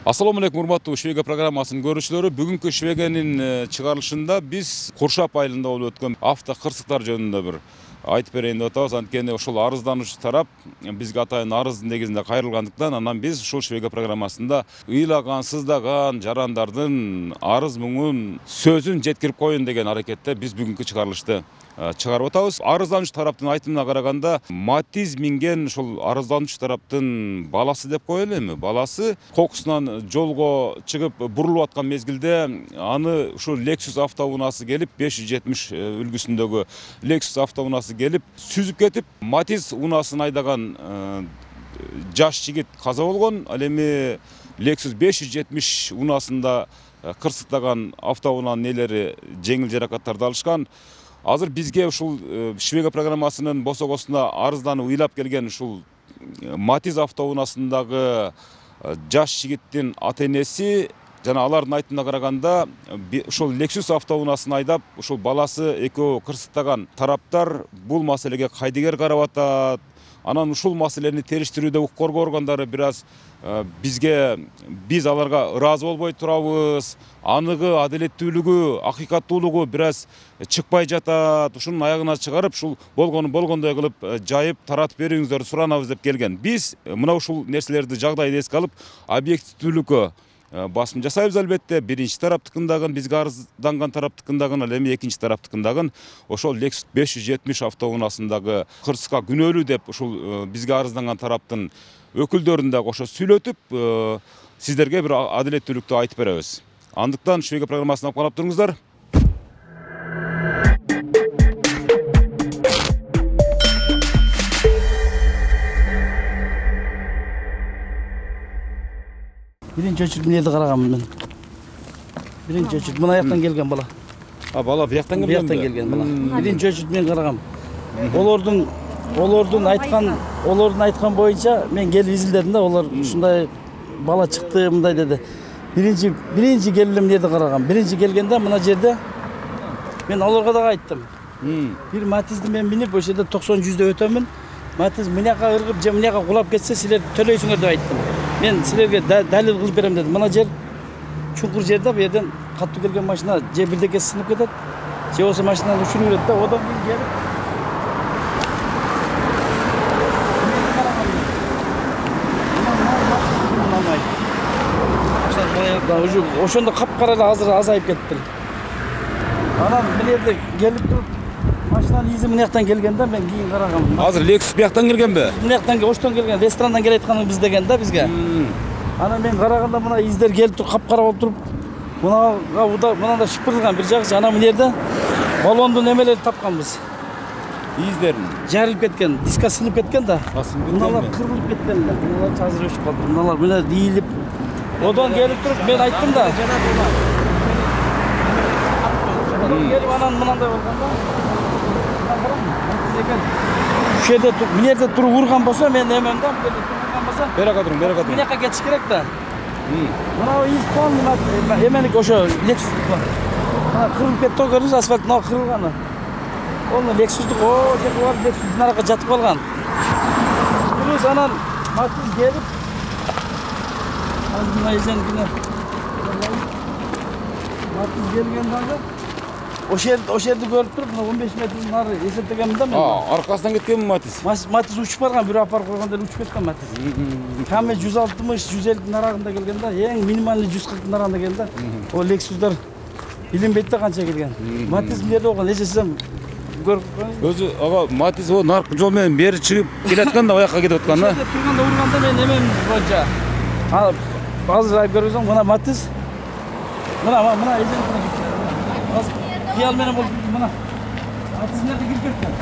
Assalamu alaikum урматтуу Швега программасынын көрүүчүлөрү. Бүгүнкү Швеганын чыгарылышында биз Куршап айылында болуп өткөн авто кырсыктар жөнүндө бир айтып берейин деп атабыз. Анткени ошол арыздануучу тарап бизге атайын арыз негизинде кайрылгандыктан анан биз ушул Швега программасында ыйлаган, сыздаган жарандардын арыз муңун сөзүн жеткирип коеюн деген аракетте биз бүгүнкү чыгарылышты чыгарып атабыз. Арыздануучу тараптын айтымына караганда, Матиз минген ушул арыздануучу тараптын баласы деп коелу эми. Баласы кокусунан жолго чыгып бурулуп аткан мезгилде аны ушул Lexus автоунаасы келип 570 үлгүсүндөгү Lexus автоунаасы келип сүзүп кетип, Матиз унаасын айдаган жаш жигит каза болгон. Ал эми Lexus 570 унаасында кырсыктаган автоунаанын ээлери жеңил жаракаттарды алышкан. Азыр бизге ушул Швега программасынын босогосуна арызданып ыйлап келген ушул Матиз автоунаасындагы жаш жигиттин ата-энеси жана алардын айтымына караганда, ушул Lexus автоунаасын айдап, ушул баласы экөө кырсыктаган тараптар бул маселеге кайдыгер карап атат. Анан ушул маселени териштирүүдө укук коргоо органдары биз аларга ыраазы болбой турабыз. Аныгы, адилеттүүлүгү, акыйкаттуулугу бираз чыкпай жатат. Ушунун аягына чыгарып, ушул болгондой кылып жайып таратып берүүңүздөрдү суранабыз деп келген. Биз мына ушул нерселерди жагдайды эске алып, объективдүүлүккө басым жасайбыз албетте. Биринчи тараптыкын дагы, бизге арызданган тараптыкын дагы, ал эми экинчи тараптыкын дагы ошол Lexus 570 автоунаасындагы кырсыкка күнөөлүү деп ушул бизге арызданган тараптын өкүлдөрүн дагы кошо сүйлөтүп, сиздерге бир адилеттүүлүктү айтып беребиз. Андыктан Швега программасын алып карап туруңуздар. Биринчи очередь элди караганмын мен. Биринчи очередь мына жактан келген бала. Бала бияктан келген. Бияктан келген бала. Биринчи очередь мен карагам. Олордун айткан боюнча мен келип изилдедим да, олар ушундай бала чыкты, мындай деди. Биринчи келип эле элди карагам. Биринчи келгенде мына жерде мен олорго дагы айттым. Бир Матизди мен минип, ошол жерде 90-100дө өтөмүн. Матиз мынаяка ыргып же мынаяка кулап кетсе, силер төлөйсүңөр деп айттым. Мен силерге далил кылып берем дедим. Мына жер чуңкур жерде, бу жерден каттуу келген машина же бирдеке сынып кетет, же болсо машинаны учуруп берет да, одан кийин келип ошондо капкара эле азыр азайып кетти. Анан мына жерде келип туруп машинанын изи мына жактан келгенде мен кийин карагам. Азыр Lexus бияктан келгенби? Мына жактан, оштон келген, ресторандан келе айтканың биз деген да бизге. Анан мен караганда мына издер келип туруп, капкара болуп туруп, мынада шыпырылган бир жагы, анан мына жерде баллондун эмелери тапканбыз. Издерин жарылып кеткен, диска сынып кеткен да. Мыналар кырылып кеткен да. Мыналар азыр өчүп калды. Мыналар мына ийилип, одан келип туруп мен айттым да. Келип анан мынандай болгондо ушул жерде мына жерде туруп урган болсо, мен эмем да, бул жерде туруп урган болсо, берака туруң. Мына жака кетиш керек да. Мына из полный эменик ошо Lexus. Мына кырылып кетти, көрдүңүз, асфальт мына кырылганы. Ол Lexus'дук, о жерге барып Lexus'дун аракка жатып калган. Плюс анан Матиз келип, азыр мына изенгине Матиз келген дагы ошол жерди көрүп туруп, мына 15 метрдин нары эсептегенмин да мен. Аркасынан кеткенби Матиз? Матиз учуп барган, бирөө апарып койгондо эле учуп кеткен Матиз. Каме 160-150 арагында келген да, эң минималный 140 арагында келген да. Ол Lexus'дар билинбейт да канча келген. Матиз мындай болгон, эсесем өзү ага Матиз о наркы жол менен бери чыгып келаткан да, аяққа кетип аткан да. Турганда урганда мен эмем боюнча. Азыр айып көрсөң, мына Матиз. Мына эжен кыял менен болуп мына. Матиз мына кирип кеткен.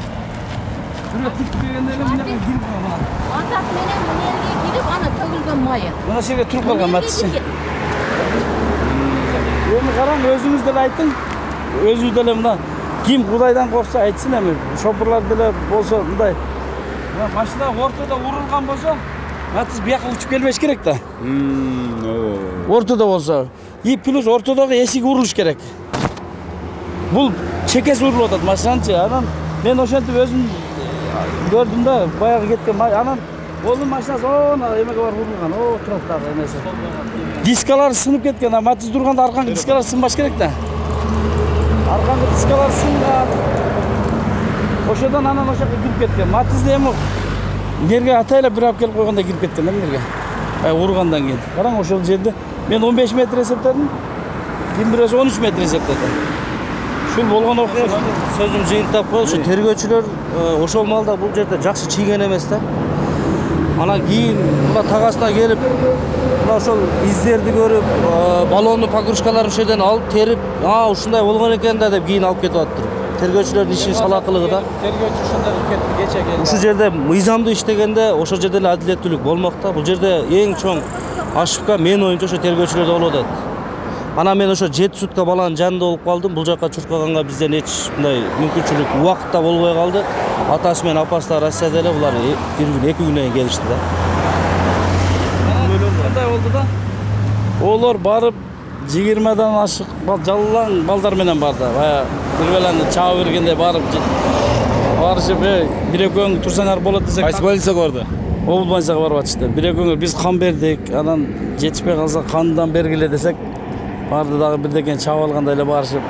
Бирөө тип келгенде эле мына кирип калган. Азат менен мына кирип, ана төгүлгөн майы. Мына жерге туруп калган Матиз. Эми караң, өзүңүз деле айтың. Өзү деле мына ким Кудайдан коркса айтсын эми. Шопурлар деле болсо мындай. Машина ортодо урулган болсо, Матиз бияка учуп келбеш керек да. Ортодо болсо. И плюс ортодогу эшиги урулуш керек. Бул чекеси урулуп атат машинанчы. Анан мен ошентип өзүм көрдүм да, баягы кеткен. Анан Golun машинасы ona эмеге барып урулган. О, турат дагы эмеси. Дискалар сынып кеткен. Матиз турганда аркаңкы дискалар сынбаш керек да. Аркаңкы дискалар сынган. Ошодан анан ошо кирип кеткен. Матизде эми жерге атайлап бир алып келип койгондой кирип кеткен да жерге. Ургандан кийин. Караң ошол жерде мен 15 метр эсептедим. Ким бирөөсү 13 метр эсептеди. Ушул болгон окуя. Сөзүм жыйынтап коелу, ушу тергөөчүлөр ошол маалда бул жерде жакшы чийген эмес да. Анан кийин мына тагасына келип, мына ошол издерди көрүп, баллонду погрузкаларын ошол жерден алып терип, ушундай болгон экен да деп кийин алып кетип атыптыр. Тергөөчүлөрдүн ишин салакылыгы да. Тергөөчү ошондой кылып кетти кече келди. Ушул жерде мыйзамдуу иштегенде ошол жерде эле адилеттүүлүк болмок да. Бул жерде эң чоң ошибка мен оюмча ошо тергөөчүлөрдө болуп атат. Анан мен ошо 7 сутка баланын жанында болуп калдым. Бул жакка чуркаганга бизден эч мындай мүмкүнчүлүк убакытта болбой калды. Атасы менен апасы да Россияда эле, булар 2 күнөн кийин келишти да. Кандай болду да? Олар барып 20дан ашык жаллаң балдар менен барды. Бая бир белени чаап бергенде барып барышып, бир экөөң турсаңар болот десек. Кайсы больницага барды? Обул больницага барып атышты. Бир экөөңөр биз кан бердик, анан жетишпей калса кандан бергиле десек, барды дагы бирдекен чаап алгандай эле барышып.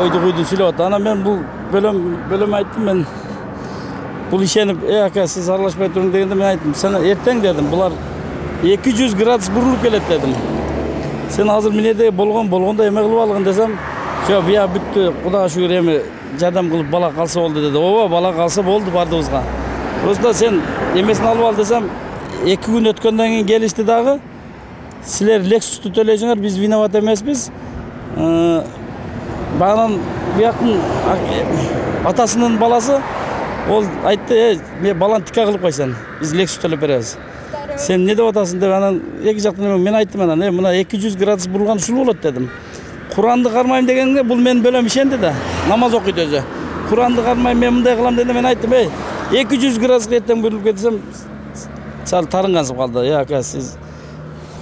Ойду-куйду сүйлөп атты. Анан мен бул бөлөм айттым, мен бул ишенип, ака сиз аралашпай туруң дегенде мен айттым, сен эртең дедим, булар 200 градус бурулуп келет дедим. Сен азыр минеде болгондо эме кылып алгын десем, жок, бия бүттү, Кудайга шүгүр эми жардам кылып бала калса болду деди. Ооба, бала калса болду бардыбызга. Просто сен эмесин алып ал десем, 2 күн өткөндөн кийин келишти дагы. Силер Lexus'tu төлөйсүңөр, биз виноват эмеспиз. Багынан бияктын атасынын баласы ол айтты, мен баланы тика кылып койсун. Биз Lexus төлөп беребиз. Сен не деп атасың деп анан эки жактан мен айттым анан, мына 200 градус бурулган ушул болот дедим. Куранды кармайм дегенге бул мен бөлөм ишенди да. Намаз окуйт өзү. Куранды кармайм, мен мындай кылам дегенде мен айттым, 200 градус эртең бурулуп кетсем, сал тарынгансып калды. Ака сиз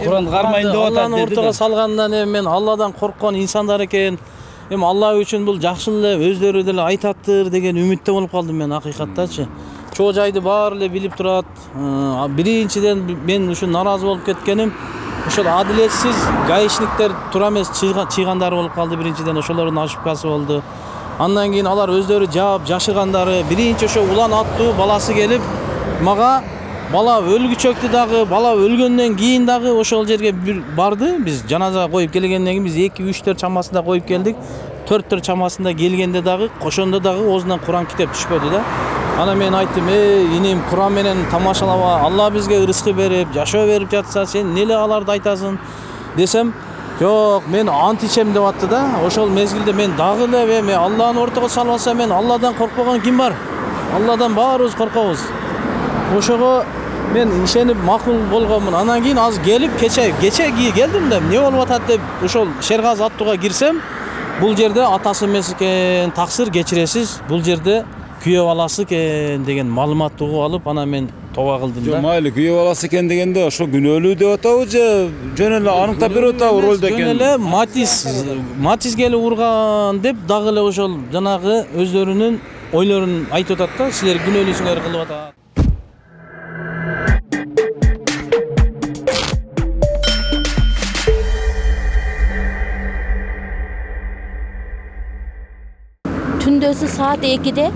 Куранды кармайын деп атат Алланы ортого салгандан мен Алладан корккон инсандар экен. Алла үчүн бул жакшы эле өздөрү деле айтаттыр деген үмүттө болуп калдым мен акыйкаттачы. Чоо жайды баары эле билип турат. Биринчиден мен ушун наразы болуп кеткеним, ошол адилетсиз гаишниктер туура эмес чыйгандары болуп калды. Биринчиден ошолордун ошибкасы болду. Андан кийин алар өздөрү жаап жашыргандары, биринчи ошо улан аттуу баласы келип мага бала өлгүчөктү дагы, бала өлгөндөн кийин дагы ошол жерге барды. Биз жаназа коюп келгенден кийин биз 2-3 чамасында коюп келдик. 4 чамасында келгенде дагы ошондо дагы оозунан Куран китеп түшпөдү да. Ана мен айттым, иним Куран менен тамашалаба, Алла бизге ырыскы берип, жашоо берип жатса, сен неле аларды айтасың десем, жок, мен ант ичем деп атты да. Ошол мезгилде мен дагы эле мен Алланы ортого салып алсам, мен Алладан коркпогон ким бар? Алладан баарыбыз коркобуз. Ошого мен ишенип макул болгонмун. Анан кийин азыр келип кече келдим да, эмне болуп атат деп ошол Шергаз аттууга кирсем, бул жерде атасы эмес экен, таксыр кечиресиз, бул жерде күйөө баласы экен деген маалыматты угуп алып, анан мен тоба кылдым да. Жок, майли, күйөө баласы экен дегенде ошо күнөөлүү деп атабы же жөн эле аныктап берип атабы ролдо экен? Жөн эле Матиз келип урган деп дагы эле ошол жанагы өздөрүнүн ойлорун айтып атат да, силер күнөөлүүсүңөр кылып атат. Түндөсү саат 2-де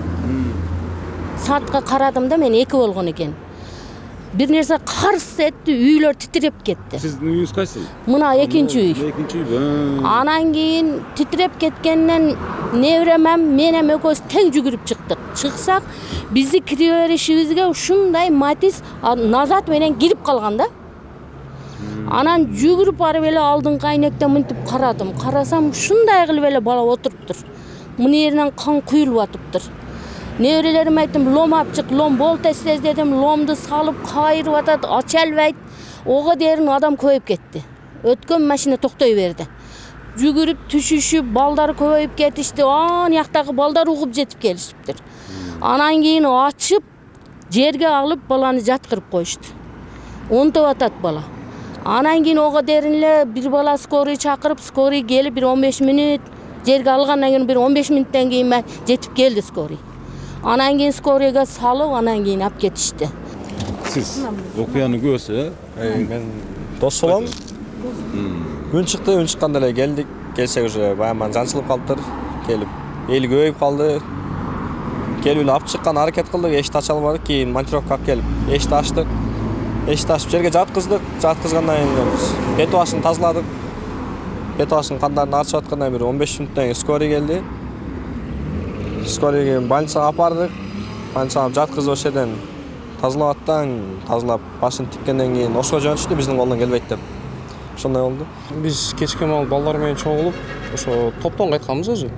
саатка карадым да, мен 2 болгон экен. Бир нерсе карс этти, үйлөр титиреп кетти. Сиздин үйүңүз кайсы? Мына экинчи үй. Экинчи үй. Анан кийин титиреп кеткенден небремем менен экөөбүз тең жүгүрүп чыктык. Чыксак, бизди кире беришибизге ушундай Матиз назат менен кирип калган да. Анан жүгүрүп барып эле алдыңкы айнектен мынтип карадым. Карасам ушундай кылып эле бала отуруптур. Мына жеринен кан куюлуп атыптыр. Неберелериме айттым, лом алып чык, лом бол тез дедим, ломду салып кайрып атат, ача албайт. Ого дерин адам көбөйүп кетти. Өткөн машина токтой берди. Жүгүрүп түшүшүп, балдар көбөйүп кетишти. Аяктагы балдар угуп жетип келишиптир. Анан кийин ачып, жерге алып баланы жаткырып коюшту. Онтоп атат бала. Анан кийин ого дерин эле бир бала скорый чакырып, скорый келип бир 15 мүнөт жерге алгандан кийин бир 15 мүнөттөн кийин жетип келди скорый. Анан кийин скорыйга салып, анан кийин алып кетишти. Siz okuyanın göğsü. Ben dос bolam. Ün çıktı, ün çıkkanda эле келдик. Келсек уже баягы жанчылып калыптыр. Келип, эл көбөйүп калды. Келип эле алып чыккан аракет кылдык, эшикти ача албадык. Кийин монтировка алып келип, эшикти ачтык. Эшикти ачып жерге жаткыздык. Жаткызгандан кийин бет башын тазаладык. Бет башынын кандарын арчып аткандан бир 15 мүнөттөн кийин скорый келди. Скорыйга больницага алып бардык. Больницага жаткызып ошол жерден тазалап башын тиккенден кийин ошого жөнөтүштү, биздин колдон келбейт деп. Ошондой болду. Биз кечке маал балдар менен чогулуп, ошо топтон кайтканбыз өзү.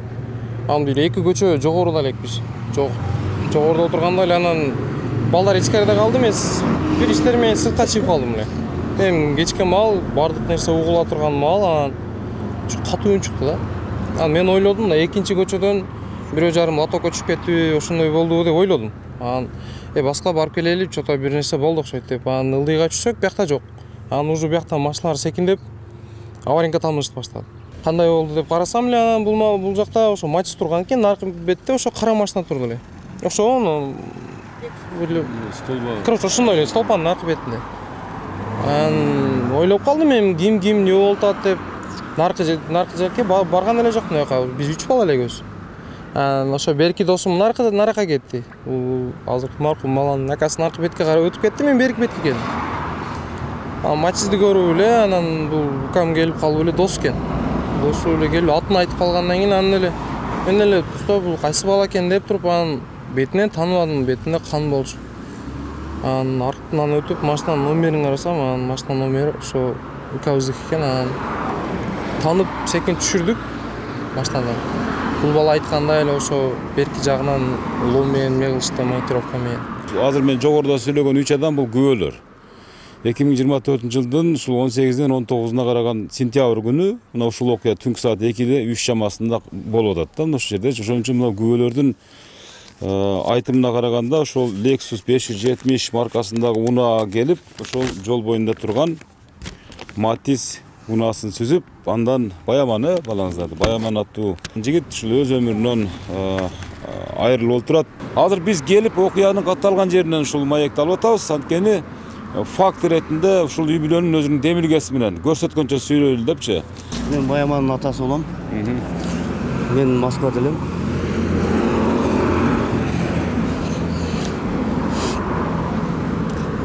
Анан бир эки көчө жогоруда элекпиз. Жогоруда отурганда эле анан балдар ичкерide калды, мен бир иштер менен сыртка чыгып калдым эле. Мен кечке маал бардык нерсе угула турган маал анан катуу үн чыкты да. Анан мен ойлодум да экинчи көчөдөн бирөө жарым лотокко түшүп кетиби, ошондой болду деп ойлодум. Анан баска барып келелип, чото бир нерсе болду окшойт деп. Анан ылдыйга түшсөк, биякта жок. Анан уже бияктан машиналар секиндеп, аварийный каталмыш баштады. Кандай болду деп карасам эле, анан бул жакта ошо Матис турган экен, наркы бетте ошо кара машина турду эле. Ошону короче, ошондой эле столбанын наркы бетинде. Анан ойлоп калдым мен, ким эмне болуп атат деп. Наркы жерге барган эле жокмун аяка. Биз 3 бала элегиз. Анан ошо берки досум наракка кетти. Бул азыркы маркум баланын акасы наркы бетке карап өтүп кетти, мен берки бетке келдим. Анан Матисти көрүп эле, анан бул укам келип калып эле дос экен. Досу эле келип атын айтып калгандан кийин анан эле мен эле бул кайсы бала экен деп туруп анан бетинен тааныбадым, бетинде кан болчу. Анан артынан өтүп машинанын номерин карасам, анан машинанын номери ошо укабыздык экен. Анан танып секин түшүрдүк машинадан. Бул бала айткандай эле ошо берки жагынан улуу менен эмне кылышты, монтировка менен. Азыр мен жогоруда сүйлөгөн 3 адам бул күбөлөр. 2024-жылдын ушул 18-ден 19-уна караган сентябрь күнү мына ушул окуя түнкү саат 2-де 3 чамасында болуп атат да ошол жерде. Ошон үчүн мына күбөлөрдүн айтымына караганда ошол Lexus 570 маркасындагы унаа келип, ошол жол боюнда турган Матис унаасын сүзүп, андан Баяманы балаңыздарды. Баяман аттуу жигит ушул өз өмүрүнөн айрылып отурат. Азыр биз келип окуянын катталган жеринен ушул маекти алып атабыз. Анткени факт иретинде ушул үй бүлөнүн өзүнүн демилгеси менен көрсөткөнчө сүйлөйлү депчи. Мен Баяманын атасы болом. Мен Москвада элем.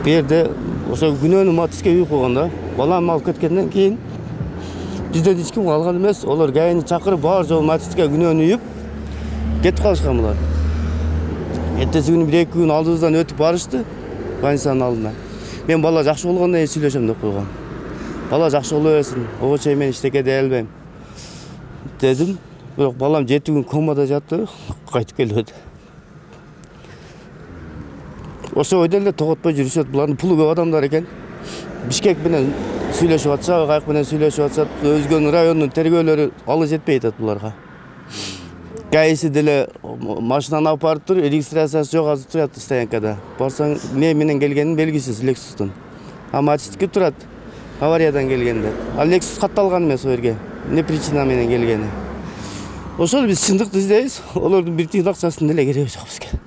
Берде ошо күнөөнү Матиске үйүп койгондо, балам алып кеткенден кийин бизден эч ким калган эмес. Олар гайни чакырып баары жол Матиске күнөөнү үйүп кетип калышкан булар. Эртеси күнү 1-2 күн алдыбыздан өтүп барышты больницанын алдына. Мен бала жакшы болгондон кийин сүйлөшөм деп койгом. Бала жакшы боло берсин, ого чейин мен эчтеке дей албайм дедим. Бирок балам 7 күн комада жатты, кайтып келбеди. Ошо ойдон эле тоготпой жүрүшөт. Булардын пулу көп адамдар экен. Бишкек менен сүйлөшүп атышат, Кайык менен сүйлөшүп атышат. Өзгөнүн райондун тергөөлөрү алы жетпей атат буларга. Кайсы деле машинаны алып барып тур, регистрациясы жок, азыр турат стоянкада. Барсаң, эмне менен келгенин белгисиз Lexustун. А Матистики турат, авариядан келгенде. Ал Lexus катталган эмес о жерге. Эмне причина менен келгени. Ошол биз чындыкты издейбиз. Олордун бир тиын акчасын деле кереги жок бизге.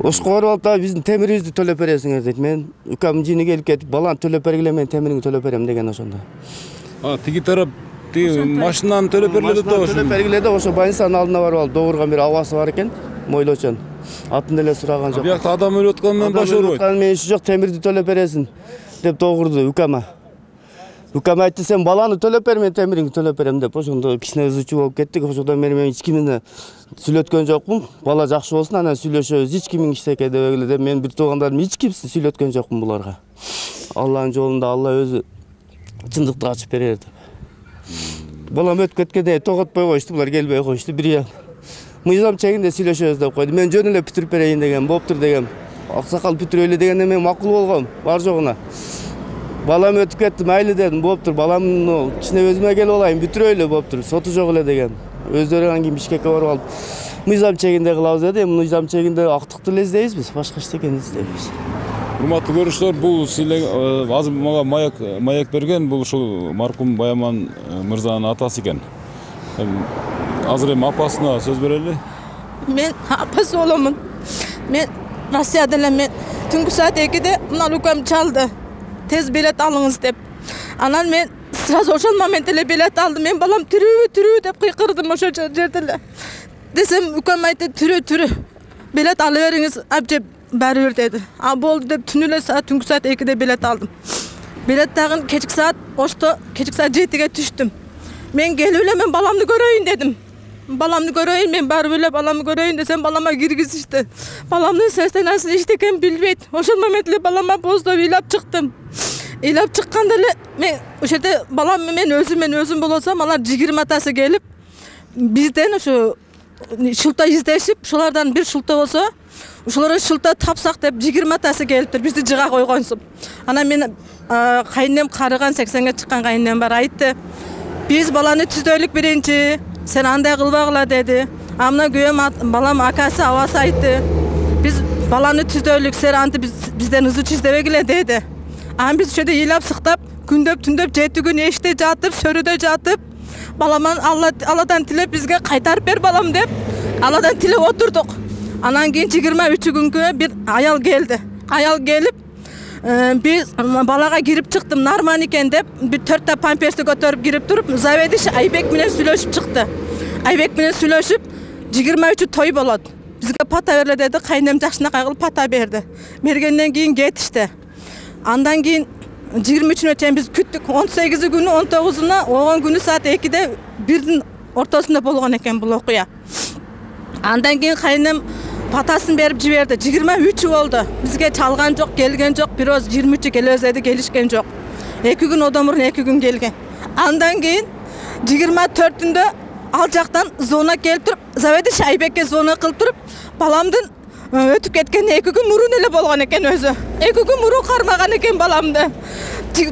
Ошко барып алып да биздин темирибизди төлөп бересиңер дейт. Мен укамдын жини келип кетип, баланы төлөп бергиле, мен темириңди төлөп берем деген ошондо. Тиги тарап машинаны төлөп бергиле да ошо. Төлөп бергиле да ошо больницанын алдына барып алып догурган бир абасы бар экен, мойлочон. Атын деле сураган жок. Биякта адам өлүп атканы менен баш ооруйт. Мен иши жок, темирди төлөп бересиң деп догурду укама. Укам айтты, сен баланы төлөп бер, мен темириңди төлөп берем деп. Ошондо кичине ызычуу болуп кеттик. Ошондон бери мен эч кимди сүйлөткөн жокмун. Бала жакшы болсун, анан сүйлөшөбүз. Эч кимиң иштеке дебегиле деп мен бир туугандарым эч кимсин сүйлөткөн жокмун буларга. Алланын жолунда Алла өзү чындыкты ачып берер деп. Балам өтүп кеткенде тоготпой коюшту, булар келбей коюшту. Бир мыйзам чегинде сүйлөшөбүз деп койду. Мен жөн эле бүтүрүп берейин деген, болуптур деген. Аксакал бүтүрөйлү дегенде мен макул болгом, бар жогуна. Балам өтүп кетти, майлы дедим, болуптур. Баламны кичине өзүмө келип алайын, бүтүрөйлү болуптур. Соту жок эле деген. Өздөрү анан кийин Бишкекке барып алып, мыйзам чегинде кылабыз деди. Эми мыйзам чегинде актыкты эле издейбиз биз, башка эчтекени издейбиз. Урматтуу көрүүчүлөр, бул азыр мага маек берген бул ушул маркум Баяман мырзанын атасы экен. Азыр эми апасына сөз берели. Мен апасы боломун. Мен Россияда эле мен түнгі saat 2'de мына укам çaldı. Tez bilet alыңыз деп. Анан мен сразу ошол момент эле билет алдым. Мен балам түрүү деп кыйкырдым ошо жерде эле. Десем укам айтты түрүү. Билет ала бериңиz, апже баары бир деди. А болду деп түнү эле түнкү saat 2'de билет алдым. Билет дагы кечки saat ошто кечки saat 7'ge түштүм. Мен келип эле мен баламды көрөйүн дедим. Balamını göreyim, ben bari böyle balamı göreyim desem balama girgizişti. Balamın sesten nasıl işteken bilmeydi. Oşul momentle balama bozdu, ilap çıktım. İlap çıkkanda men oşede balam men özüm bolsam, alar jigirma atası gelip bizden şu şulta izleşip, şulardan bir şulta olsa, şulara şulta tapsak dep jigirma atası geliptir. Bizdi jıga koygonsup. Ana men kayınnem karıgan 80'ge çıkkan kayınnem var aytты. Biz balаны tüzdöylük birinci. Sen андай kılbağla dedi. Amna güyem balam akası avası aytты. Biz balanı tüzdöylük sen andı bizden hızı çizdevegile dedi. Ama biz şöyle yılap sıktap, gündöp tündöp 7 gün eşte jatıp, sörüde jatıp, balaman Allah'tan tilep bizge kaytarıp ber balam dep, Allah'tan tilep oturduk. Anan keyin 23 günkü bir ayal geldi. Ayal gelip biz balaga girip çıktım narman eken dep bir 4 pampersi götürüp girip durup Zavediş Aybek menen süйлөшүp çıktı. Aybek menen süйлөшүp 23 toy bolot. Bizge pata berle dedi. Kaynem jakşına kayгылып pata berdi. Bергенден кийин кетишти. Andan keyin 23'üne çen biz küttük. 18 günü 19'una 10 günü saat 2'de birinin ortasında bolgan eken bu okuya. Andan keyin kaynem pataсын berip jiberdi. 23 oldu. Bizge çalgan jok, gelgen jok. Biraz 23'ü kelezedi, gelişken jok. 2 gün odamurun 2 gün gelgen. Andan keyin 24'ünde al jaktan zona kelip turup, Zavediş Aybek'e zona kılıp turup, balamdın ötüp ketken 2 gün murun ele bolgan eken özü. 2 gün murun karmagan eken balamdı.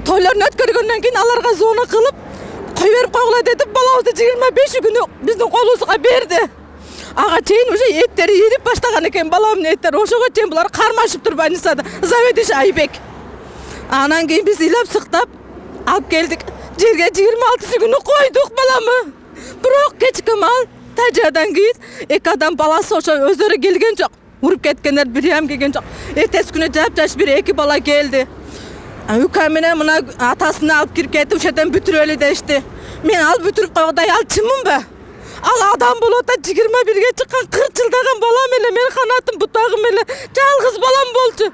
Toylarını ötkörgönden keyin alarga zona kılıp, koy berip koygula dedi, balamızdı 25 günü bizdin kolubuzga berdi. Ağa çeyin uşa etteri yedip başlagan eken balamın etteri. Oşoga çeyin bular karmaşıp turup Anisa'da. Zavediş Aybek. Anan keyin biz ilap sıktap alıp geldik. Жерге 26 günü koyduk balamı. Biroq kechki mal tajadan keyin 2 adam balası oşo özleri gelgen jok. Urup ketkenler biri ham kelgen jok. Ertesi günü jap-jaş bir 2 bala geldi. Ukam menen mına atasını alıp kirip ketip uşadan bütürölü deşti. Men al bütürüp koyguday alçımın be. Al adam bolot da 21'ge çıkan 40 жылдаган balam ele men kanatım butağım ele жалгыз balam bolçu.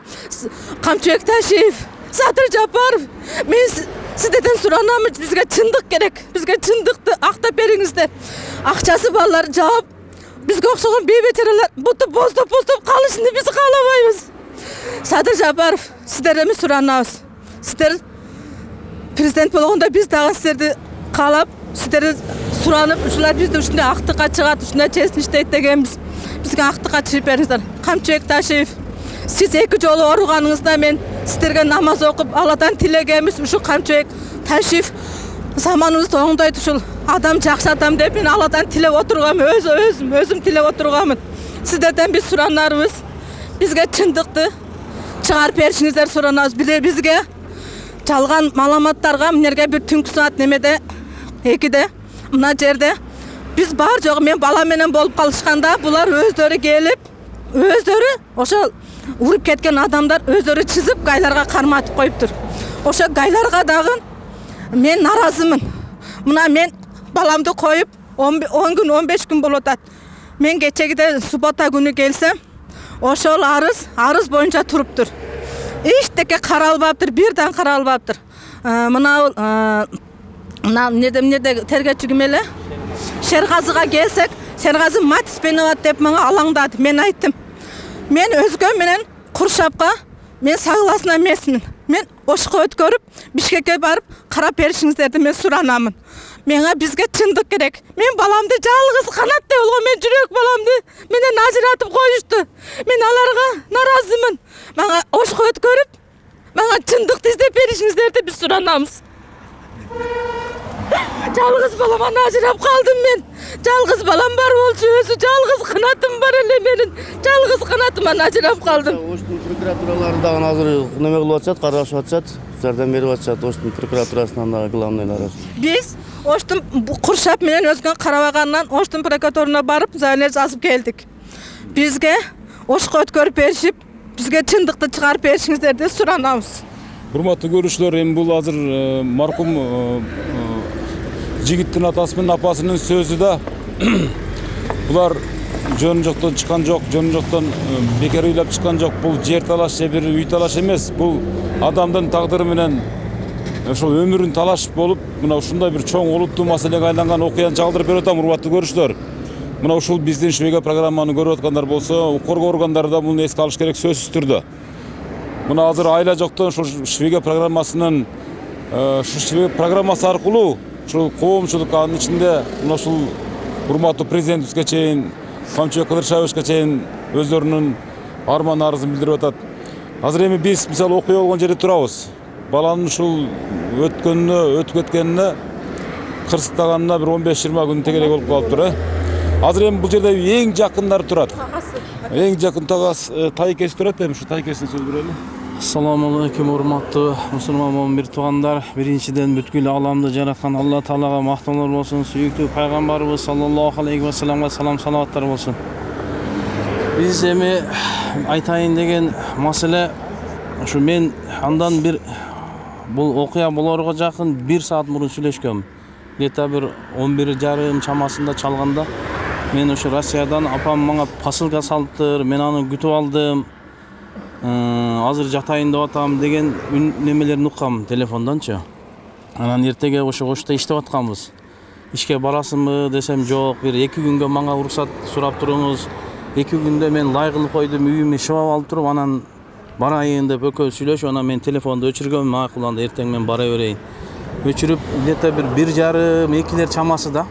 Kamçöek Taşiyev, Satır Japarov. Men sizden suranamız bizge çındık gerek. Bizge çındıktı aqtap beriңizler. Akçası ballar jawap. Bizge okşogon beybeçereler butu bozdop kalışını biz kalabayız. Satır Japarov, sizlerden suranabız. Sizler prezident болгондо biz dagы sizlerdi kalap, sizleri suranıp, uşular bizde uşunda aktıqa çıgat, uşunda çesin işteyt degenmiz. Bizge aktıqa çıkıp beriңizler. Kamçöek Taşiyev, siz 2 jolu oruganыңızda men sizlerge namaz okup Allah'tan tilegemiz. Uşu Kamçöek Taşiyev zamanımızda oңдойт uşul adam jakşı adam dep men Allah'tan tilep oturgam, özüm tilep oturgamın. Sizlerden biz suranlarыбыз. Bizge çındıktı çıgarıp berişiңizdер suranabыз. Bile bizge çalgan malamattарга minерge bir түнкү saat nemede 2'de mına jerde biz bar jogu men balam menen bolup kalışkanda bular özleri gelip özleri oşo urup ketken adamlar özleri çizip gaylarga karmatıp koyuptur. Oşo gaylarga dagı men narazımın. Mına men balamды koyup 10 gün 15 gün bolotat. Men keçegide subota günü gelsem oşol arız boyunca turuptur. Eşteke karalbaptır, birden karalbaptır. Mına nerede tergetçigim ele? Şergazıga gelsek, Şergazı Matis Benovat dep manga alаңdadı. Men ayttım. Men özgön menen Kurşapka men sagılasına emesmin. Men oşuqa ötkörüp Bişkek'e barıp karap berişiңizdерди men suranamın. Mena bizge çındık gerek. Men balamdı жалгыз kanatda olgan men jürek balamdı menen ajiratıp koyuştu. Men alarga narazımın. Manga oşuqa ötkörüp manga çındıkты izdep berişiңiздерди biz suranamız. Жалгыз balamан ajırap kaldım men. Жалгыз balam bar bolçu özü жалгыз kanatım bar ele menin. Жалгыз kanatımdan ajırap kaldım. Оштун прокуратуралары дагы азыр неме кылып атышат, карашып атышат, жардам берип атышат. Оштун прокуратурасынан дагы главныйлары. Biz Oştun Kurşap menen özgön karabagandan Oştun prokuraturuna barıp zaylez yazıp geldik. Bizge oşuqa ötkörüp berişip бизге чындыкты чыгарып беришиңиздер деп суранабыз. Урматтуу көрүүчүлөр, эми бул азыр маркум жигиттин атасы менен апасынын сөзү да. Булар жөн жоктон чыккан жок, жөн жоктон бекер ыйлап чыккан жок. Бул жер талаш же бир үй талаш эмес. Бул адамдын тагдыры менен ошол өмүрүн талаш болуп, мына ушундай бир чоң олуттуу маселеге айланган окуяны чагылдырып берип атам, урматтуу көрүүчүлөр. Мына ушул биздин Швега программаны көрүп аткандар болсо, укук органдары да муну эске алыш керек сөзсүз түрдө. Мына азыр айла жоктон ушул Швега программасынын Швега программасы аркылуу ушул коомчулук, анын ичинде мына ушул урматтуу президентибизге чейин, Камчыбек Кыдыршаевичке чейин өздөрүнүн арман арызын билдирип атат. Азыр эми биз мисалы окуя болгон жерде турабыз. Баланын ушул өтүп кеткенине кырсыктаганына бир 15-20 күн тегелек болуп калыптыр. Азыр эми бул жерде эң жакындары турат. Эң жакын тайкеси турат. Эми ушу тайкесине сөз берели. Assalomu alaykum урматтуу мусулман момин туугандар. Биринчиден бүткүл аламды жараткан Алла Таалага мактоолор болсун. Сүйүктүү пайгамбарыбыз саллаллаху алейхи ва салламга салам салаваттар болсун. Биз эми айтайын деген маселе ушу, мен андан бир бул окуя болорго жакын 1 саат мурун сүйлөшкөм. Где-то бир 11:30 чамасында чалганда мен ушу Россиядан апам мага посылка салыптыр, мен аны күтүп алдым. Азыр жатайын деп атам деген немелерин уккам телефонданчы. Анан эртеге ошо кошто иштеп атканбыз. Ишке барасыңбы десем жок, бир 2 күнгө мага уруксат сурап туруңуз. 2 күндө мен лай кылып койдум, үйүмө шыбап алып туруп, анан барайын деп экөө сүйлөшүп, анан мен телефонду өчүргөм, макул анда эртең мен бара берейин. Өчүрүп, где-то бир 1:30-2 чамасында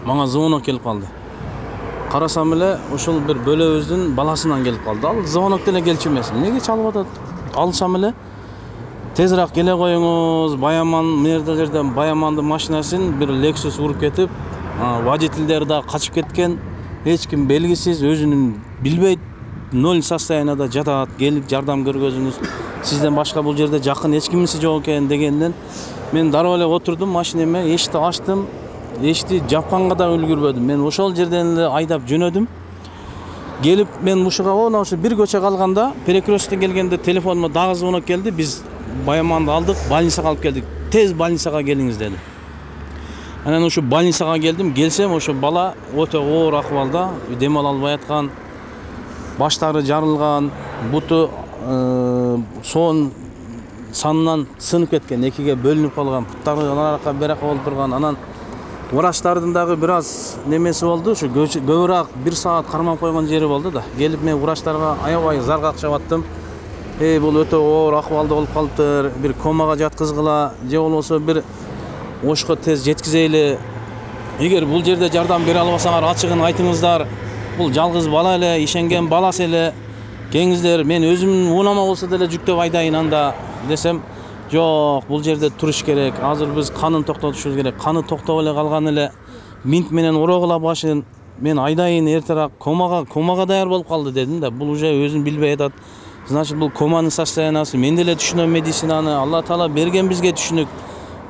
мага звонок келип калды. Карасам эле ушул бир бөлөбүздүн баласынан келип калды. Ал звонок деле келчү эмес. Эмнеге чалып атат? Алсам эле тезирээк келе коюңуз, Баяман мэрден жерден Баямандын машинасын бир Lexus уруп кетип, водительдер да качып кеткен. Эч ким белгисиз, өзүнүн билбейт, ноль состоянияда жатат, келип жардам көргөзүңүз. Сизден башка бул жерде жакын эч кимиси жок экен дегенден мен дароо эле отурдум машинеме, эшикти ачтым. Эшикти жапканга да үлгүрбөдүм. Мен ошол жерден эле айдап жөнөдүм. Келип мен ушуга ошо бир көчө калганда, перекрестке келгенде телефонума дагы звонок келди. Биз Баяманды алдык, больницага алып келдик. Тез больницага келиңиз деди. Анан ушу больницага келдим. Келсем ошо бала өтө оор акыбалда, дем ала албай аткан, баштары жарылган, буту соон санынан сынып кеткен, экиге бөлүнүп калган, буттары арака берака болуп турган. Анан врачтардын дагы бир аз немеси болду. Ушу көбүрөөк 1 саат кармап койгон жери болду да. Келип мен врачтарга аябай зар какчап аттым. Бул өтө оор акыбалда болуп калыптыр. Бир комага жаткызгыла, же болбосо бир ошко тез жеткизейли. Эгер бул жерде жардам бере албасаңар, ачыгын айтыңыздар. Бул жалгыз бала эле, ишенген баласы эле. Кеңиздер, мен өзүм унама болсо деле жүктөп айдайын анда десем, жок, бул жерде туруш керек. Азыр биз канын токтотушубуз керек. Каны токтоп эле калган эле. Минт менен урогула башын. Мен айдайын эртерээк комага даяр болуп калды дедим да. Бул уже өзүн билбей атат. Значит, бул команын состояниясы. Мен деле түшүнөм медицинаны. Алла Таала берген бизге түшүнүк.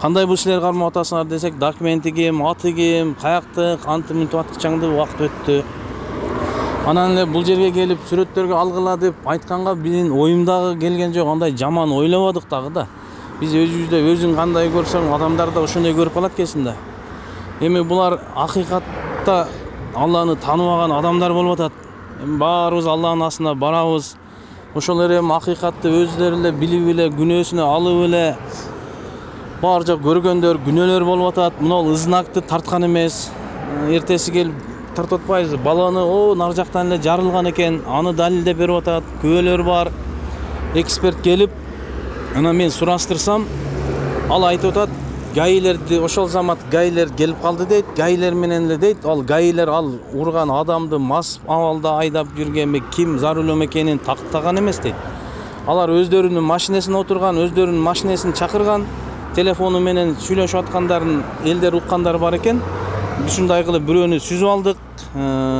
Кандай бул силер кармап атасыңар десек, документи ким, аты ким, каяктык, анты мынтип аткычаңды убакыт өттү. Анан эле бул жерге келип сүрөттөргө алгыла деп айтканга менин оюмдагы келген жок. Андай жаман ойлободук дагы да. Биз өзүбүздө өзүң кандай көрсөң, адамдар да ошондой көрүп калат экенсиң да. Эми булар акыйкатта Алланы тааныбаган адамдар болуп атат. Эми баарыбыз Алланын астына барабыз. Ошолор эми акыйкатты өздөрү эле билип эле, күнөөсүнө алып эле бар жок көргөндөр, күнөөлөр болуп атат. Мына ызнакты тарткан эмес. Эртеси келип тартып атпайбыз. Баланы нар жактан эле жарылган экен, аны далилдеп берип атат. Күбөлөр бар. Эксперт келип, анан мен сурастырсам, ал айтып атат, гаилерди ошол замат гаилер келип калды дейт. Гаилер менен эле дейт. Ал гаилер ал урган адамды мас абалда айдап жүргенби, ким за рулем экенин тактаган эмес дейт. Алар өздөрүнүн машинесине отурган, өздөрүнүн машинесин чакырган, телефону менен сүйлөшүп аткандарын элдер уккандар бар экен. Ушундай кылып бирөөнү сүзүп алдык.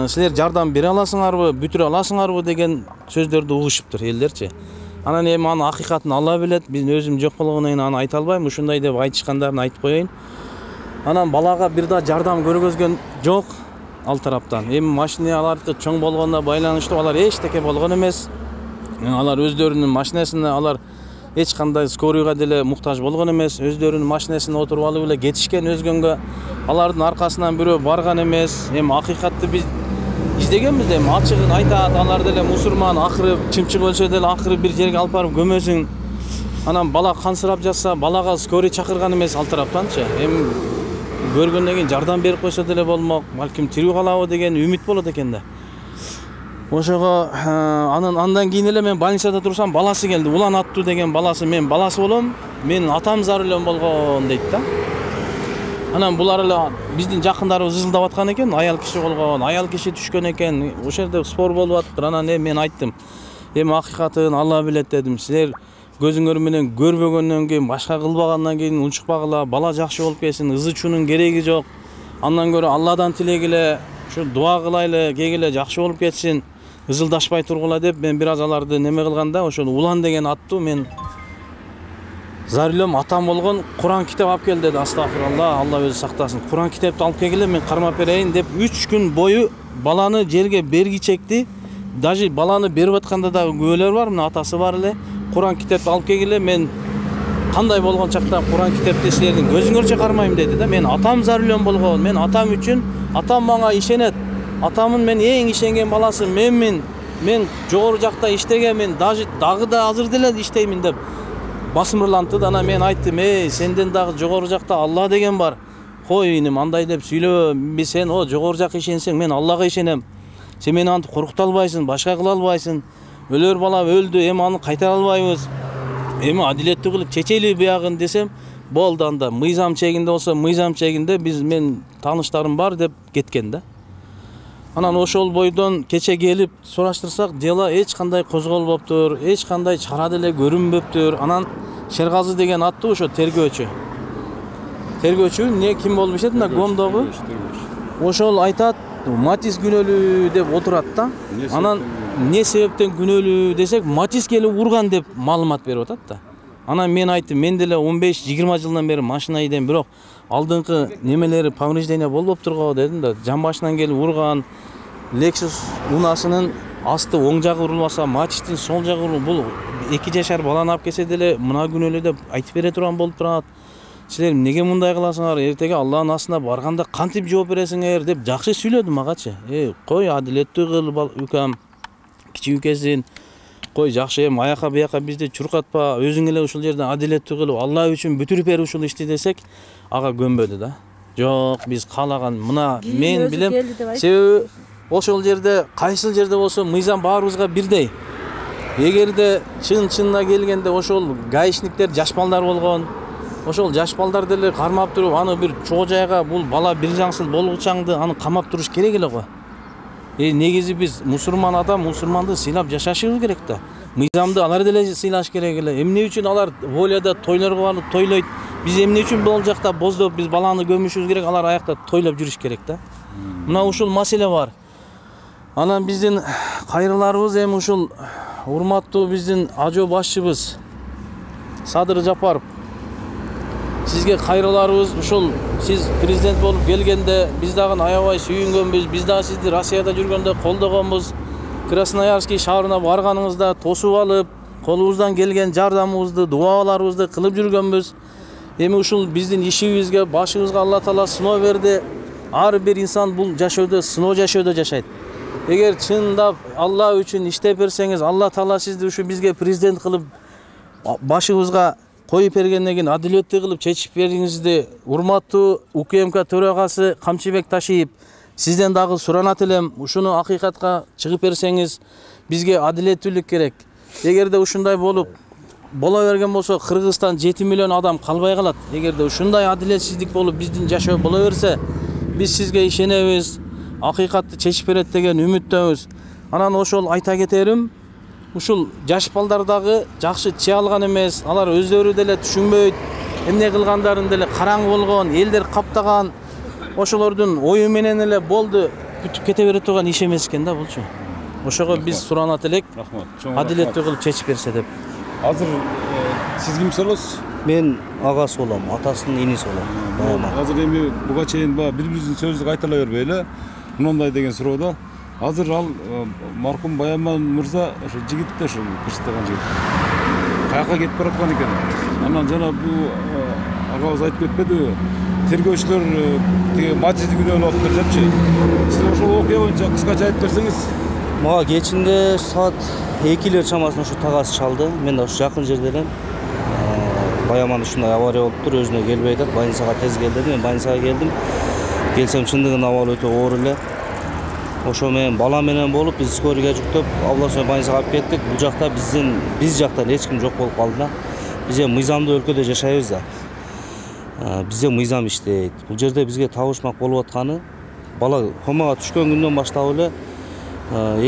Силер жардам бере аласыңарбы, бүтүрө аласыңарбы деген сөздөрдү угушуптур элдерчи. Анан эми анын акыйкатын Алла билет. Биз өзүм жок болгондон кийин аны айта албайм. Ушундай деп айтышкандарын айтып коеюн. Анан балага бир да жардам көргөзгөн жок ал тараптан. Эми машина алардыкы чоң болгонуна байланыштуу алар эчтеке болгон эмес. Алар өздөрүнүн машинасына алар эч кандай скорыйга деле муктаж болгон эмес, өздөрүнүн машинасына отуруп алып эле кетишкен өзгөнгө. Алардын аркасынан бирөө барган эмес. Эми акыйкатты биз издегенбиз да, эми ачыгын айтат, алар деле мусулман, акыры чымчык өлсө деле акыры бир жерге алып барып көмөсүң. Анан бала кансырап жатса, балага скорый чакырган эмес ал тараптанчы. Эми көргөндөн кийин жардам берип койсо деле болмок, балким тирүү калабы деген үмүт болот экен да. Ошого андан кийин эле мен больницада турсам, баласы келди. Улан аттуу деген баласы, мен баласы болом, менин атам зар элем болгон дейт да. Анан булар эле биздин жакындарыбыз ызылдап аткан экен, аял киши болгон, аял киши түшкөн экен. Ошол жерде спор болуп атыптыр. Анан мен айттым, эми акыйкатын Алла билет дедим. Силер көзүңөр менен көрбөгөндөн кийин, башка кылбагандан кийин унчукпагыла, бала жакшы болуп кетсин, ызы чуунун кереги жок. Андан көрө Алладан тилегиле, ушу дуа кылайлы, кегиле жакшы болуп кетсин. Ызылдашпай тургула деп мен бир аз аларды неме кылганда, ошол Улан деген аттуу мен Зарилем атам болгон Куран китеп алып кел деди. Астагфирулла, Алла өзү сактасын. Куран китепти алып келгиле, мен кармап берейин деп 3 күн бою баланы жерге бергичекти. Даже баланы берип атканда да күбөлөр бар, мына атасы бар эле. Куран китепти алып келгиле, мен кандай болгон чакта Куран китепти силердин көзүңөрчө кармайм деди да. Мен атам Зарилем болгон, мен атам үчүн, атам мага ишенет. Атамын мен эң ишенген баласы менмин. Мен жогору жакта иштегенмин, дагы да азыр деле иштеймин деп басымырлантты. Анан мен айттым, сенден дагы жогору жакта Алла деген бар. Кой иним, андай деп сүйлөбө. Сен жогору жакка ишенсең, мен Аллага ишенем. Сен мени антип коркута албайсың, башка кыла албайсың. Өлөр бала өлдү, эми аны кайтара албайбыз. Эми адилеттүү кылып чечели буягын десем, болду анда. Мыйзам чегинде болсо, мыйзам чегинде мен тааныштарым бар деп кеткен да. Анан ошол бойдон кече келип сураштырсак, дело эч кандай козголбоптур, эч кандай чара деле көрүнбөптүр. Анан Шергазы деген аттуу ошо тергөөчү. Тергөөчү эмне ким болуп ишет, мына Гомдогу. Ошол айтат, Матис күнөөлүү деп отурат да. Анан эмне себептен күнөөлүү десек, Матис келип урган деп маалымат берип атат да. Анан мен айттым, мен деле 15-20 жылдан бери машина айдайм, бирок алдыңкы немелери повреждение болбоптур го дедим да. Жан башынан келип урган, Lexus унасынын асты оң жагы урулбаса, Матистин сол жагы урулуп, бул 2 жашар баланы алып келсе деле мына күнөөлүү деп айтып бере турган болуп турат. Силер эмнеге мындай кыласыңар? Эртеге Алланын астына барганда кантип жооп бересиңер деп жакшы сүйлөдү магачы. Кой адилеттүү кыл үкам, кичи үкесин. Кой жакшы, эми аяка бияка бизди чуркатпа, өзүң эле ушул жерде адилеттүү кылып, Алла үчүн бүтүрүп бер ушул ишти десек, ага көнбөдү да. Жок, биз каалаган мына мен билем. Себеби ошол жерде, кайсыл жерде болсо мыйзам баарыбызга бирдей. Эгерде чын-чынына келгенде ошол гаишниктер жаш балдар болгон, ошол жаш балдар деле кармап туруп, аны бир чоо жайга бул бала бир жаңсыл болгучаңды аны камап туруш керек эле го. Негизи биз мусулман адам мусулманды сыйлап жашашыбыз керек да. Мыйзамды алар деле сыйлаш керек эле. Эмне үчүн алар волияда тойлорго барып тойлойт? Биз эмне үчүн бул жакта боздоп биз баланы көмүшүбүз керек, алар аякта тойлоп жүрүш керек да. Мына ушул маселе бар. Анан биздин кайрыларыбыз эми ушул урматтуу биздин ажо башчыбыз Садыр Жапаров. Сизге кайрыларыбыз ушул сиз президент болуп келгенде биз дагы аябай сүйүнгөнбүз. Биз дагы сизди Россияда жүргөндө колдогонбуз. Красноярский шаарына барганыңызда тосуп алып, колубуздан келген жардамыбызды, дуаларыбызды кылып жүргөнбүз. Эми ушул биздин ишибизге, башыбызга Алла Таала сыноо берди. Ар бир инсан бул жашоодо сыноо жашоодо жашайт. Эгер чындап Алла үчүн иштеп берсеңиз, Алла Таала сизди ушу бизге президент кылып башыбызга коюп бергенден кийин адилеттүү кылып чечип бериңизди. Урматтуу УКМК төрагасы Камчыбек Ташиев, сизден дагы суранат элем, ушуну акыйкатка чыгып берсеңиз, бизге адилеттүүлүк керек. Эгерде ушундай болуп бола берген болсо, Кыргызстан 7 миллион адам калбай калат. Эгерде ушундай адилетсиздик болуп биздин жашоо бола берсе, биз сизге ишенебиз, акыйкатты чечип берет деген үмүттөбүз. Анан ошол айта кетерим, ушул жаш балдар дагы жакшы чыга алган эмес, алар өздөрү деле түшүнбөйт, эмне кылгандарын деле караңгы болгон, элдер каптаган, ошолордун ою менен эле болду, бүтүп кете бере турган иш эмес экен да булчу. Ошого биз суранат элек, адилеттүү кылып чечип берсе деп. Азыр сиз кимсиз болосуз? Мен агасы болом, атасынын иниси болом. Азыр эми буга чейин бири-бирибиздин сөздү кайталай бербей эле, мындай деген суроодо Азыр ал маркум Баяман мырза ошо жигит да ошол кырсыктаган жигит. Каяка кетип бараткан экен. Анан жана бул агабыз айтып кетпедиби? Тергөөчүлөр тиги Матизди күнөөлөп атыптыр депчи. Сиз ошол окуя боюнча кыскача айтып берсеңиз. Мага кечинде саат 2-лер чамасында ушу тагаз чалды. Мен ошо жакын жерде элем. Баяман ушундай авария болуптур, өзүнө келбей атат. Больницага тез кел деди. Мен больницага келдим. Келсем чындыгында абалы өтө оор эле. Ошо менен бала менен болуп, биз скорыйга жүктөп, областной больницага алып кеттик. Бул жакта биз жактан эч ким жок болуп калды да. Биз мыйзамдуу өлкөдө жашайбыз да. Бизде мыйзам иштейт. Бул жерде бизге табышмак болуп атканы бала комага түшкөн күндөн баштап эле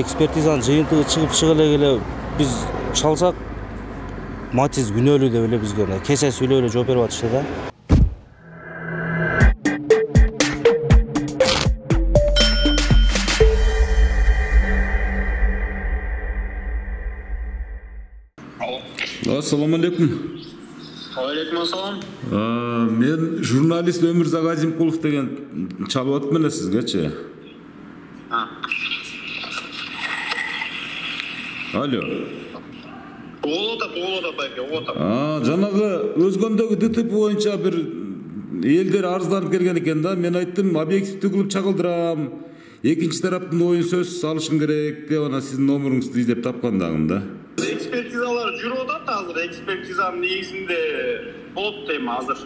экспертизанын жыйынтыгы чыгып эле биз чалсак Матиз күнөөлүү деп эле бизге кесе сүйлөп эле жооп берип атышты да. Assalamu alaikum. Алейкум ассалам. Мен журналист Өмүрзак Азимкулов деген чалып атып эле сизгечи. Алло. Болот байке, болот. Жанагы өзгөндөгү ДТП боюнча бир элдер арызданып келген экен да. Мен айттым, объективдүү кылып чагылдырам. Экинчи тараптын оюн сөз алышым керек деп ана сиздин номеруңузду издеп тапкандагым да. Экспертизалар жүрүп атат азыр. Экспертизанын негизинде болот дейм азыр.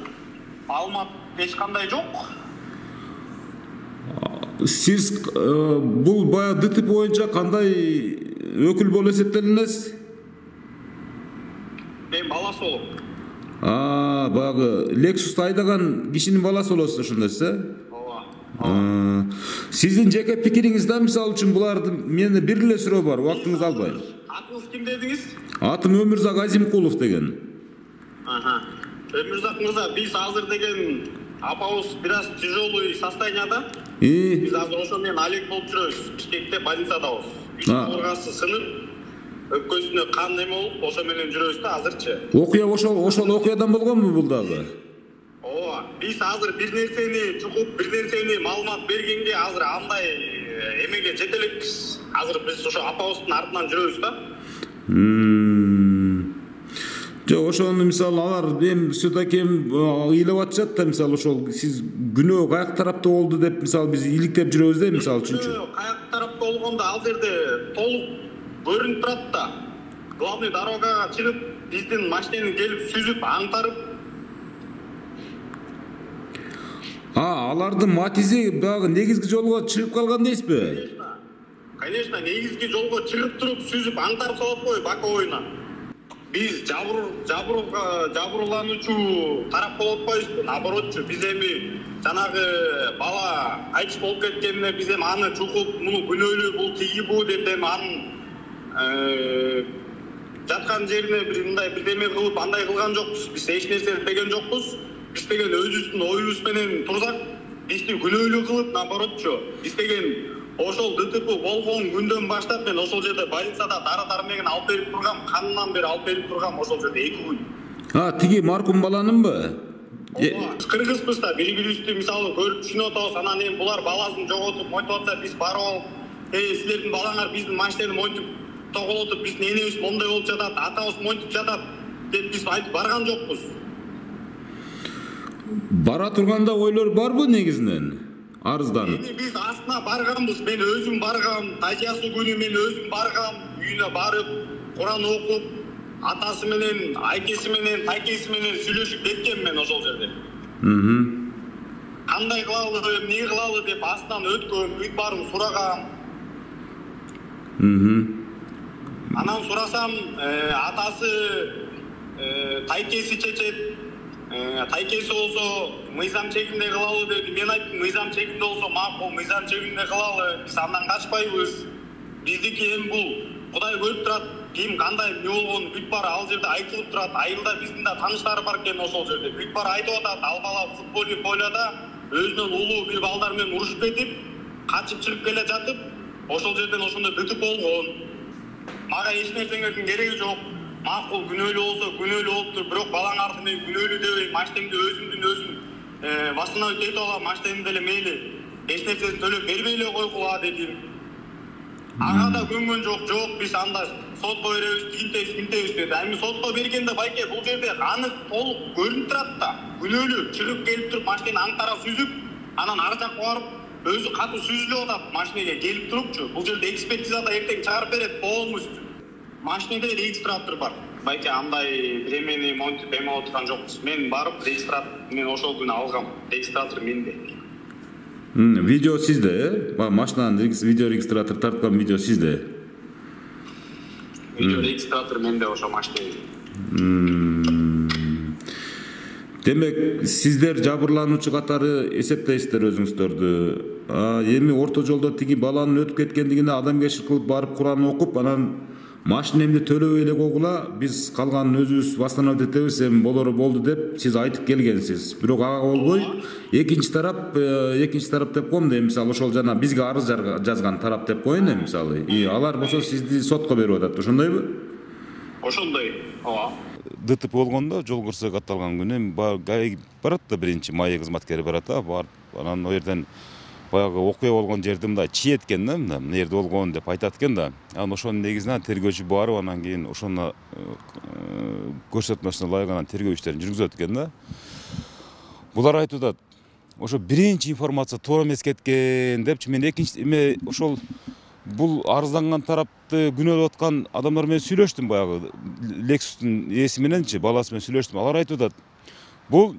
Маалымат эч кандай жок. Сиз бул баягы ДТП боюнча кандай өкүл болуп эсептелинесиз? Мен баласы болом. Баягы Lexus'ты айдаган кишинин баласы болосуз ошондойсуз, Ооба. Сиздин жеке пикириңиз да, мисалы үчүн буларды мени бир эле суроо бар, убактыңызды албайм. Атыңыз ким дедиңиз? Атым Өмүрзак Азимкулов деген. Өмүрзак мырза, биз азыр деген апабыз бир аз тяжелый состоянияда. Биз азыр ошо менен Олег болуп жүрөбүз. Бишкекте больницадабыз. Кабыргасы сынып, өпкөсүнө кан неме болуп, ошо менен жүрөбүз да азырчы. Окуя ошол окуядан болгонбу бул дагы? Ооба, биз азыр бир нерсени чукуп, бир нерсени маалымат бергенге азыр андай эмеге жете элекпиз. Азыр биз ошо апабыздын артынан жүрөбүз да. Жок, ошону мисалы алар эми все-таки ыйлап атышат да, мисалы ошол сиз күнөө каяк тарапта болду деп мисалы биз иликтеп жүрөбүз да, мисалы үчүнчү. Каяк тарапта болгондо ал жерде толук көрүнүп турат да. Главный дорогага чыгып, биздин машинени келип сүзүп, аңтарып. Алардын Матизи баягы негизги жолго чыгып калган дейсизби? Конечно, негизги жолго чыгып туруп, сүзүп, аңтарып салат го боковойна. Биз жабырлануучу тарап болуп атпайбызбы? Наоборотчу, биз эми жанагы бала айтыш болуп кеткенине биз эми аны чукуп, муну күнөөлүү, бул тиги бу деп эми анын жаткан жерине бир мындай бирдеме кылып, андай кылган жокпуз. Биз эч нерсе деген жокпуз. Биз деген өзүбүздүн оюбуз менен турсак, бизди күнөөлүү кылып, наоборотчу, биз деген ошол ДТП болгон күндөн баштап мен ошол жерде больницада дары менен алып берип тургам, канынан бери алып берип тургам ошол жерде 2 күн. Тиги маркум баланынбы? Кыргызбыз да, бири-бирибизди мисалы көрүп түшүнүп атабыз. Анан эми булар баласын жоготуп, мойтуп атса, биз барып алып, силердин балаңар биздин машинени монтуп тоголотуп, биздин энебиз мондай болуп жатат, атабыз монтуп жатат деп биз айтып барган жокпуз. Бара турганда ойлор барбы негизинен? Арызданып. Биз астына барганбыз, мен өзүм баргам, тажиясы күнү мен өзүм баргам, үйүнө барып, Куран окуп, атасы менен, айкеси менен, тайкеси менен сүйлөшүп кеткем мен ошол жерде. Кандай кылалы, эмне кылалы деп астынан өткөм, бүт барып сурагам. Анан сурасам, атасы тайкеси чечет. Тайкеси болсо мыйзам чегинде кылалы деди. Мен айттым, мыйзам чегинде болсо макул, мыйзам чегинде кылалы. Биз андан качпайбыз. Биздики эми бул Кудай көрүп турат. Ким кандай эмне болгонун бүт баары ал жерде айтылып турат. Айылда биздин да тааныштары бар экен ошол жерде. Бүт баары айтып атат. Ал бала футбольный поляда өзүнөн улуу бир балдар менен урушуп кетип, качып чыгып келе жатып, ошол жерден ошондой ДТП болгон. Мага эч нерсеңердин кереги жок. Макул күнөөлүү болсо күнөөлүү болуптур, бирок балаң арты мен күнөөлүү дебей, машинемди өзүм басына өтөйт алам, машинемди деле мейли эч нерсесин төлөп бербей эле койгула дедим. Ага да көнгөн жок, биз анда сотко беребиз, тигинтебиз деди. Эми сотко бергенде байке бул жерде анык толук көрүнүп турат да. Күнөөлүү чыгып келип туруп машинени аң тарап сүзүп, анан ар жакка барып өзү катуу сүзүлүп атат машинеге келип турупчу. Бул жерде экспертизада эртең чыгарып берет полностью. Машинеде регистратор бар. Байке андай времени монтип эме отурган жокпуз. Мен барып мен ошол күнү алгам. Регистратор менде. Видео сизде, машинанын видео регистратор тарткан видео сизде. Видео регистратор менде ошо машинеде. Демек, сиздер жабырлануучу катары эсептейсиздер өзүңүздөрдү. Эми орто жолдо тиги баланын өтүп кеткендигине адамгерчилик кылып барып Куран окуп, анан машинемди төлөбөй эле койгула, биз калганын өзүбүз восстановить этебиз, эми болору болду деп сиз айтып келгенсиз. Бирок ага болбой, экинчи тарап деп коем да, мисалы ошол жана бизге арыз жазган тарап деп коеюн эми мисалы. Алар болсо сизди сотко берип атат, ошондойбу? Ошондой. Ооба. ДТП болгондо жол кырсыгы катталган күнү барат да, биринчи майя кызматкери барат да, барып анан ал жерден баягы окуя болгон жерди мындай чиет экен да, мына жерде болгон деп айтат экен да. Анан ошонун негизинен тергөөчү барып, анан кийин ошону көрсөтмөсүнө ылайык анан тергөө иштерин жүргүзөт экен да. Булар айтып атат, ошо биринчи информация туура эмес кеткен депчи. Мен экинчи эме ошол бул арызданган тарапты күнөөлөп аткан адамдар менен сүйлөштүм, баягы Lexust'ун ээси мененчи, баласы менен сүйлөштүм. Алар айтып атат, бул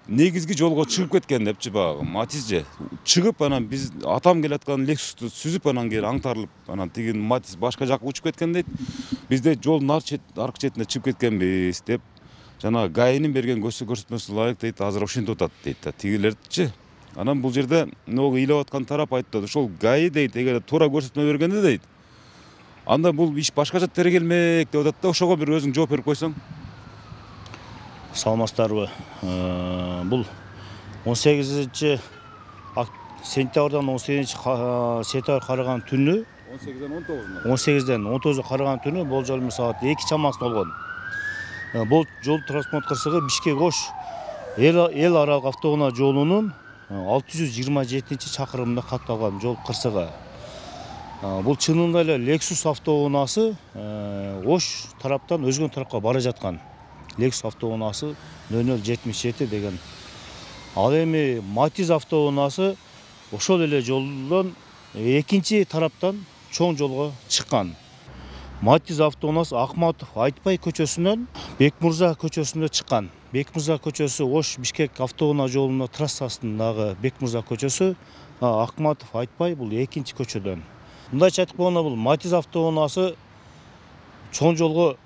негизги жолго чыгып кеткен депчи, баягы Матис же чыгып, анан биз атам келаткан Lexust'у сүзүп, анан кийин аңтарылып, анан тиги Матис башка жакка учуп кеткен дейт. Бизде жолдун аркы четине чыгып кеткенбиз деп, жана ГАИнин берген көрсөтмөсүнө ылайык дейт, азыр ошентип атат дейт да, тигилерчи. Анан бул жерде могу ыйлап аткан тарап айтты, ошол ГАИ дейт, эгер туура көрсөтмө бергенде дейт, анда бул иш башкача тергелмек деп атат да. Ошого бир өзүң жооп берип койсоң. Саламатсыздарбы? Бул 18 сентябрдан 18 сентябрь караган түнү, 18-ден 19 караган түнү болжол саат 2 чамасында болгон. Бул жол транспорт кырсыгы Бишкек-Ош эл аралык автоунаа жолунун 627 чакырымында катталган жол кырсыгы. Бул чынында эле Lexus автоунаасы Ош тараптан өзгөн тарапка бара жаткан. Lexus автоунаасы 0077 деген. Ал эми Матис автоунаасы ошол эле жолдон экинчи тараптан чоң жолго чыккан. Матис автоунаасы Акматов Айтбай көчөсүнөн Бекмурза көчөсүндө чыккан. Бекмурза көчөсү Ош Бишкек автоунаа жолунун трассасындагы Бекмурза көчөсү, Акматов Айтбай бул экинчи көчөдөн. Мындайча айтып койгондо бул Матис автоунаасы чоң жолго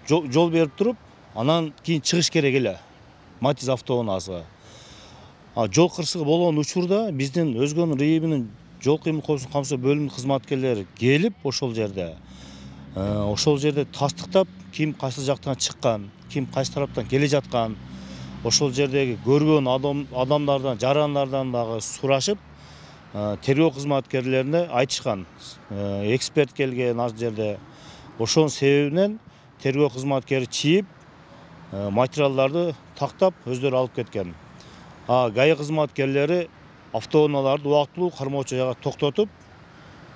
жол берип туруп, анан кийин чыгыш керек эле Матис автоунаасы. Жол кырсыгы болгон учурда биздин Өзгөн РИИБинин жол кыймыл коопсуздук камсыздоо бөлүмүнүн кызматкерлери келип ошол жерде тастыктап, ким кайсы жактан чыккан, ким кайсы тараптан келе жаткан, ошол жердеги көргөн адамдардан, жарандардан дагы сурашып, тергөө кызматкерлерине айтышкан. Эксперт келген ал жерде. Ошонун себебинен тергөө кызматкери чийип, материалдарды тактап өздөрү алып кеткен. ГАИ кызматкерлери автоунааларды убактылуу кармоочу жайга токтотуп,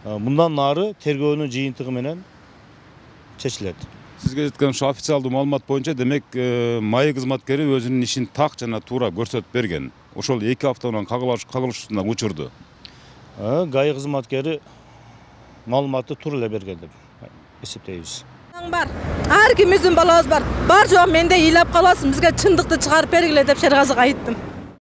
мындан нары тергөөнүн жыйынтыгы менен чечилет. Сизге жеткен ушу официалдуу маалымат боюнча, демек майя кызматкери өзүнүн ишин так жана туура көрсөтүп берген. Ошол эки автоунаанын кагылышуусундагы учурду ГАИ кызматкери маалыматты туура эле берген деп эсептейбиз. Бар. Ар кимибиздин балабыз бар. Бар жок менде ыйлап каласың, бизге чындыкты чыгарып бергиле деп Шергазыга айттым.